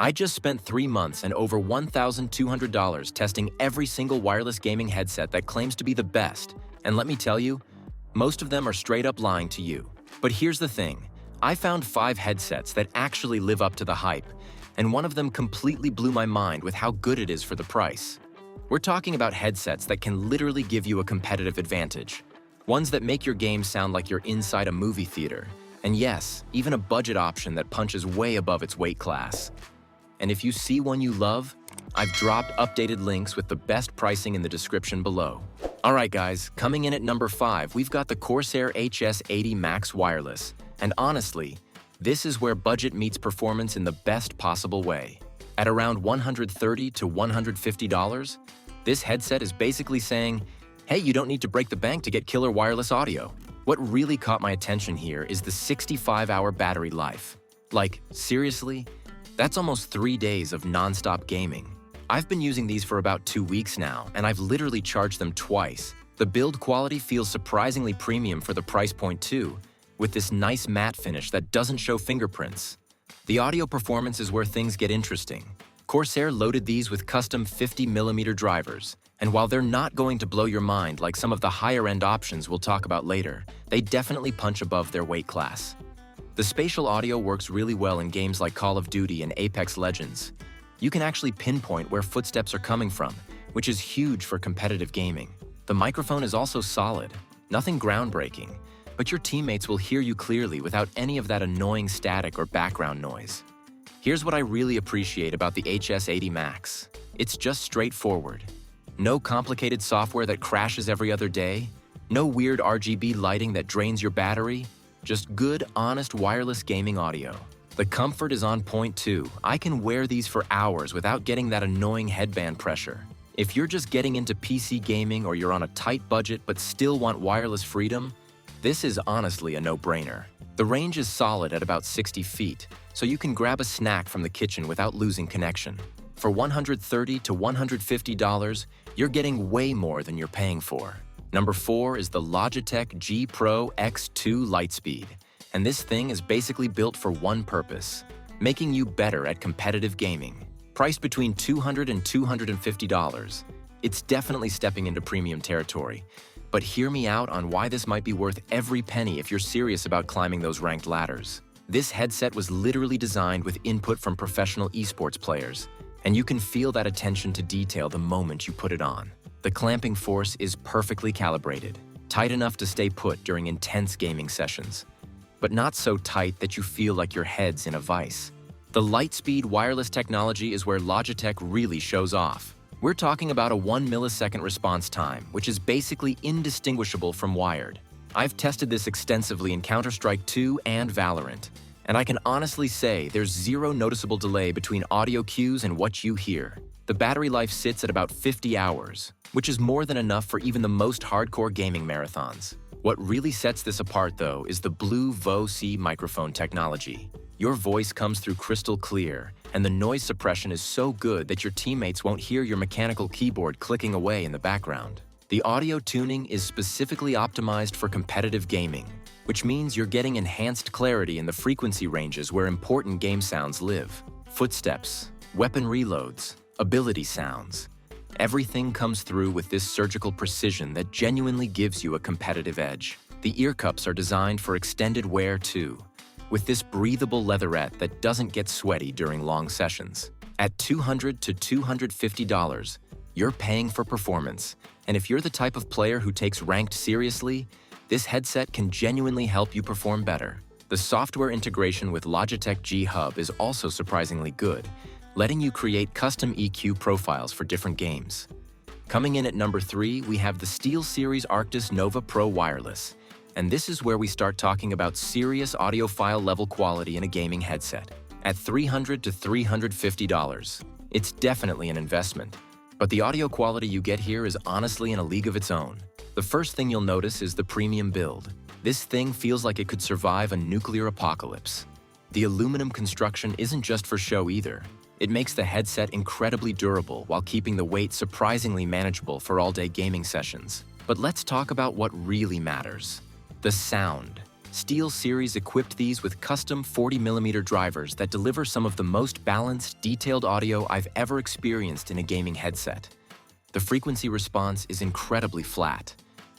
I just spent 3 months and over $1,200 testing every single wireless gaming headset that claims to be the best, and let me tell you, most of them are straight up lying to you. But here's the thing, I found 5 headsets that actually live up to the hype, and one of them completely blew my mind with how good it is for the price. We're talking about headsets that can literally give you a competitive advantage. Ones that make your game sound like you're inside a movie theater. And yes, even a budget option that punches way above its weight class. And if you see one you love, I've dropped updated links with the best pricing in the description below. Alright guys, coming in at number 5, we've got the Corsair HS80 Max Wireless. And honestly, this is where budget meets performance in the best possible way. At around $130 to $150, this headset is basically saying, hey, you don't need to break the bank to get killer wireless audio. What really caught my attention here is the 65-hour battery life. Like, seriously? That's almost 3 days of non-stop gaming. I've been using these for about 2 weeks now, and I've literally charged them twice. The build quality feels surprisingly premium for the price point too, with this nice matte finish that doesn't show fingerprints. The audio performance is where things get interesting. Corsair loaded these with custom 50mm drivers, and while they're not going to blow your mind like some of the higher-end options we'll talk about later, they definitely punch above their weight class. The spatial audio works really well in games like Call of Duty and Apex Legends. You can actually pinpoint where footsteps are coming from, which is huge for competitive gaming. The microphone is also solid, nothing groundbreaking, but your teammates will hear you clearly without any of that annoying static or background noise. Here's what I really appreciate about the HS80 Max. It's just straightforward. No complicated software that crashes every other day, no weird RGB lighting that drains your battery, just good, honest wireless gaming audio. The comfort is on point too. I can wear these for hours without getting that annoying headband pressure. If you're just getting into PC gaming or you're on a tight budget but still want wireless freedom, this is honestly a no-brainer. The range is solid at about 60 feet, so you can grab a snack from the kitchen without losing connection. For $130 to $150, you're getting way more than you're paying for. Number 4 is the Logitech G Pro X2 LIGHTSPEED, and this thing is basically built for one purpose, making you better at competitive gaming. Priced between $200 and $250, it's definitely stepping into premium territory. But hear me out on why this might be worth every penny if you're serious about climbing those ranked ladders. This headset was literally designed with input from professional esports players, and you can feel that attention to detail the moment you put it on. The clamping force is perfectly calibrated, tight enough to stay put during intense gaming sessions, but not so tight that you feel like your head's in a vice. The LIGHTSPEED wireless technology is where Logitech really shows off. We're talking about a 1 millisecond response time, which is basically indistinguishable from wired. I've tested this extensively in Counter-Strike 2 and Valorant, and I can honestly say there's zero noticeable delay between audio cues and what you hear. The battery life sits at about 50 hours, which is more than enough for even the most hardcore gaming marathons. What really sets this apart, though, is the Blue VoC microphone technology. Your voice comes through crystal clear, and the noise suppression is so good that your teammates won't hear your mechanical keyboard clicking away in the background. The audio tuning is specifically optimized for competitive gaming, which means you're getting enhanced clarity in the frequency ranges where important game sounds live. Footsteps, weapon reloads, ability sounds. Everything comes through with this surgical precision that genuinely gives you a competitive edge. The ear cups are designed for extended wear too, with this breathable leatherette that doesn't get sweaty during long sessions. At $200 to $250, you're paying for performance, and if you're the type of player who takes ranked seriously, this headset can genuinely help you perform better. The software integration with Logitech G Hub is also surprisingly good, letting you create custom EQ profiles for different games. Coming in at number 3, we have the SteelSeries Arctis Nova Pro Wireless. And this is where we start talking about serious audiophile level quality in a gaming headset. At $300 to $350, it's definitely an investment. But the audio quality you get here is honestly in a league of its own. The first thing you'll notice is the premium build. This thing feels like it could survive a nuclear apocalypse. The aluminum construction isn't just for show either. It makes the headset incredibly durable while keeping the weight surprisingly manageable for all-day gaming sessions. But let's talk about what really matters. The sound. SteelSeries equipped these with custom 40mm drivers that deliver some of the most balanced, detailed audio I've ever experienced in a gaming headset. The frequency response is incredibly flat,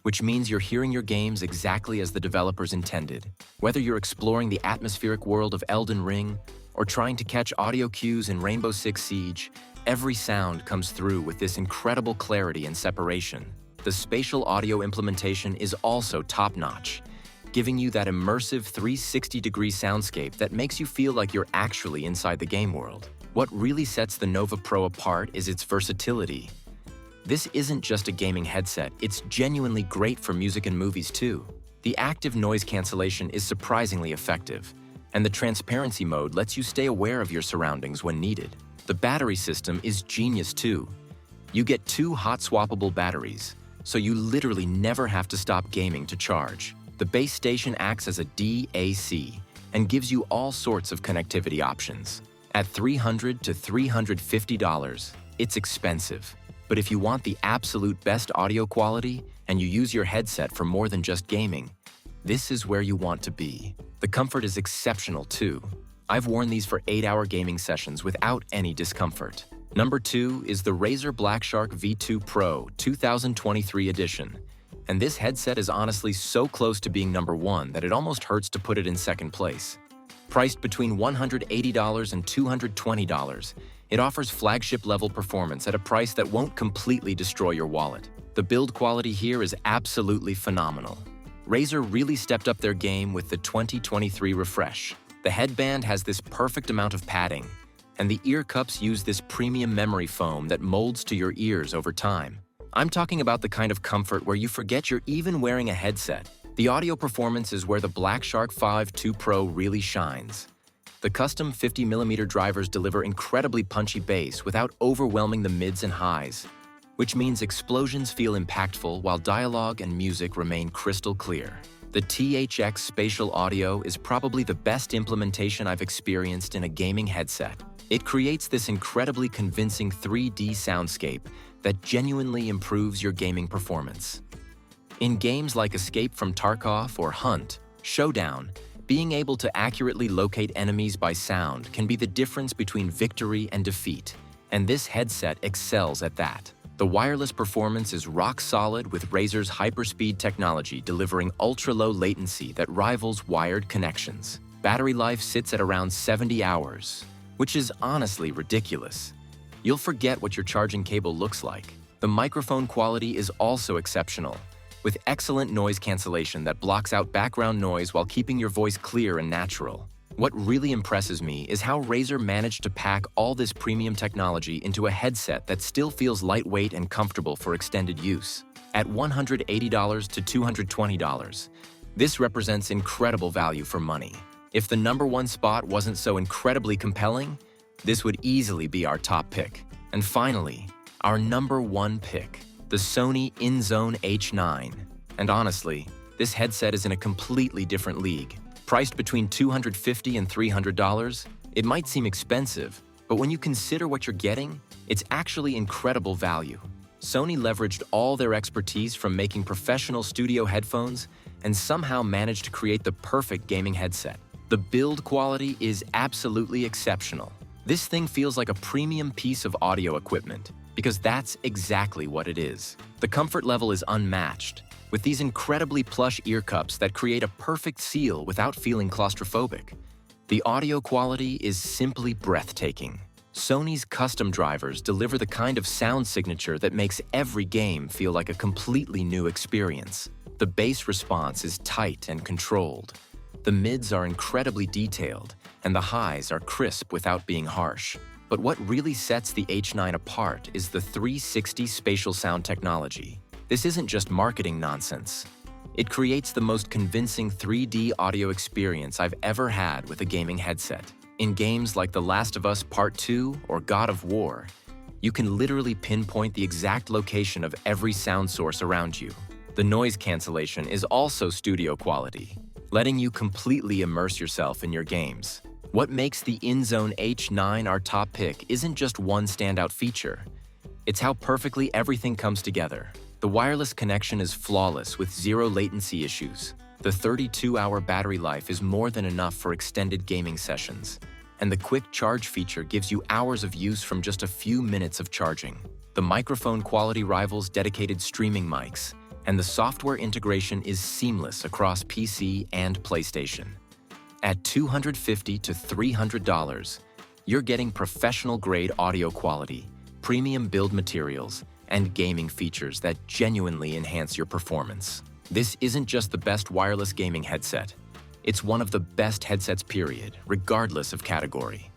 which means you're hearing your games exactly as the developers intended. Whether you're exploring the atmospheric world of Elden Ring or trying to catch audio cues in Rainbow Six Siege, every sound comes through with this incredible clarity and separation. The spatial audio implementation is also top-notch, giving you that immersive 360-degree soundscape that makes you feel like you're actually inside the game world. What really sets the Nova Pro apart is its versatility. This isn't just a gaming headset, it's genuinely great for music and movies too. The active noise cancellation is surprisingly effective, and the transparency mode lets you stay aware of your surroundings when needed. The battery system is genius too. You get 2 hot-swappable batteries, so you literally never have to stop gaming to charge. The base station acts as a DAC and gives you all sorts of connectivity options. At $300 to $350, it's expensive. But if you want the absolute best audio quality and you use your headset for more than just gaming, this is where you want to be. The comfort is exceptional too. I've worn these for 8-hour gaming sessions without any discomfort. Number 2 is the Razer BlackShark V2 Pro 2023 edition. And this headset is honestly so close to being number 1 that it almost hurts to put it in second place. Priced between $180 and $220, it offers flagship-level performance at a price that won't completely destroy your wallet. The build quality here is absolutely phenomenal. Razer really stepped up their game with the 2023 refresh. The headband has this perfect amount of padding, and the ear cups use this premium memory foam that molds to your ears over time. I'm talking about the kind of comfort where you forget you're even wearing a headset. The audio performance is where the BlackShark V2 Pro really shines. The custom 50mm drivers deliver incredibly punchy bass without overwhelming the mids and highs, which means explosions feel impactful while dialogue and music remain crystal clear. The THX spatial audio is probably the best implementation I've experienced in a gaming headset. It creates this incredibly convincing 3D soundscape that genuinely improves your gaming performance. In games like Escape from Tarkov or Hunt, Showdown, being able to accurately locate enemies by sound can be the difference between victory and defeat, and this headset excels at that. The wireless performance is rock solid with Razer's HyperSpeed technology delivering ultra-low latency that rivals wired connections. Battery life sits at around 70 hours, which is honestly ridiculous. You'll forget what your charging cable looks like. The microphone quality is also exceptional, with excellent noise cancellation that blocks out background noise while keeping your voice clear and natural. What really impresses me is how Razer managed to pack all this premium technology into a headset that still feels lightweight and comfortable for extended use. At $180 to $220, this represents incredible value for money. If the number 1 spot wasn't so incredibly compelling, this would easily be our top pick. And finally, our number 1 pick, the Sony INZONE H9. And honestly, this headset is in a completely different league. Priced between $250 and $300, it might seem expensive, but when you consider what you're getting, it's actually incredible value. Sony leveraged all their expertise from making professional studio headphones and somehow managed to create the perfect gaming headset. The build quality is absolutely exceptional. This thing feels like a premium piece of audio equipment, because that's exactly what it is. The comfort level is unmatched, with these incredibly plush ear cups that create a perfect seal without feeling claustrophobic. The audio quality is simply breathtaking. Sony's custom drivers deliver the kind of sound signature that makes every game feel like a completely new experience. The bass response is tight and controlled. The mids are incredibly detailed, and the highs are crisp without being harsh. But what really sets the H9 apart is the 360 spatial sound technology. This isn't just marketing nonsense. It creates the most convincing 3D audio experience I've ever had with a gaming headset. In games like The Last of Us Part 2 or God of War, you can literally pinpoint the exact location of every sound source around you. The noise cancellation is also studio quality, letting you completely immerse yourself in your games. What makes the INZONE H9 our top pick isn't just one standout feature. It's how perfectly everything comes together. The wireless connection is flawless with zero latency issues. The 32-hour battery life is more than enough for extended gaming sessions, and the quick charge feature gives you hours of use from just a few minutes of charging. The microphone quality rivals dedicated streaming mics, and the software integration is seamless across PC and PlayStation. At $250 to $300, you're getting professional-grade audio quality, premium build materials, and gaming features that genuinely enhance your performance. This isn't just the best wireless gaming headset. It's one of the best headsets, period, regardless of category.